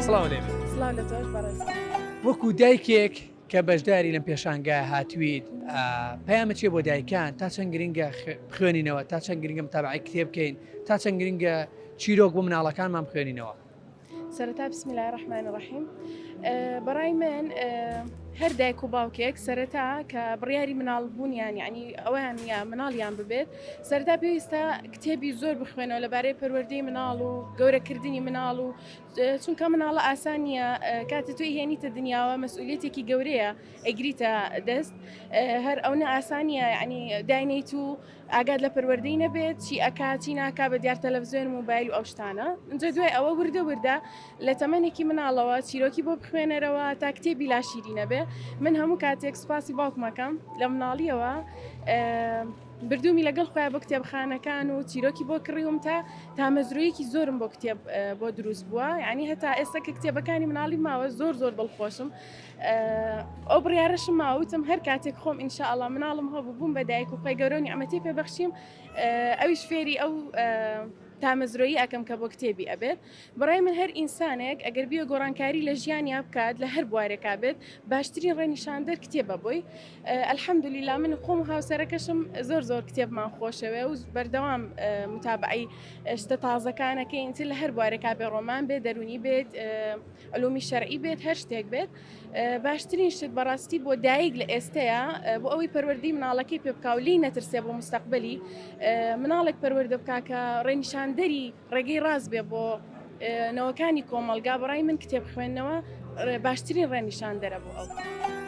سڵاو لێبێ سڵاو لە تۆش بەڕێز. وەکو دایکێک کە بەشداری لەم پێشانگای هاتوویت پەیامە چیە بۆ دایکان تا چەند گرنگە بخوێنینەوە تا چەند گرنگە متابعی کتێب بکەین تا چەند گرنگە چیرۆک بۆ مناڵەکانمان بخوێنینەوە. سەرەتا بسم الله الرحمن الرحیم. بەڕای من هەر دایک و باوکێک سەرەتا کە بڕیاری مناڵبوونیان یعنی ئەویان یا مناڵیان ببێت سەرەتا پێویستە کتێبی زۆر بخوێنەوە لەبارەی پەروەردەی مناڵ و گەورەکردنی مناڵ و چونکە مناڵە ئاسانیە کاتە توی هێنیتە دنیاوە مەسئولیەتێکی گەورەیە ئەگریتە دەست هەر ئەوە ئاسانیە یعنی داینیت و ئاگاد لە پەروەردەی نەبێت چی ئەکا چی ناکا بە دیار تەلەڤیزیۆن موبایل و ئەو شتانە اینجا دوای ئەوە وردە لە تەمەنێکی مناڵەوە چیرۆکی بۆ بخوێنەرەوە تا کتێبی لاشیری نەبێ. من هەموو کاتێک سوپاسی باوکمەکەم لە مناڵیەوە بردومی لەگەڵ خۆیان بۆ کتێبخانەکان و چیرۆکی بۆ کڕیوم تا مەزرویەکی زۆرم بۆ کتێب بۆ دروست بووە یعنی هەتا ئێستا کە کتێبەکانی مناڵی ماوە زۆر دڵخۆشم. ئەو بڕیارەشم ماوتم هەر کاتێک خۆم ئینشاءڵڵا مناڵم هەبوو بووم بە دایک و خۆی گەورە و نیعمەتی پێبەخشیم ئەویش فێری ئەو تامەزرۆیی ئەکەم کە بۆ کتێبی ئەبێت. بەڕای من هەر ئینسانێک ئەگەر بیە گۆڕانکاری لە ژیانیا بکات لە هەر بوارێکا بێت باشترین ڕێنیشاندەر کتێبە بۆی. ئەلحەمدولیلا من خۆم و هاوسەرەکەشم زۆر کتێبمان خۆشەوێ و بەردەوام متابعی شتە تازەکانەکەین لە هەر بوارێکا بێ ڕۆمان بێت دەرونی بێت علومی شەرعی بێت هەر شتێک بێت. باشترین شت بەڕاستی بۆ دایک لە ئێستەیە بۆ ئەوەی پەروەردەی مناڵەکەی پێ بکا و لی نەترسێ بۆ مستەقبەلی مناڵێک پەروەردە بکا کە ڕێنیشاندەری ڕێگەی ڕاست بێ بۆ نەوەکانی کۆمەلگا. بەڕای من کتێب خوێندنەوە باشترین ڕێنیشاندەرە بۆ ئەو.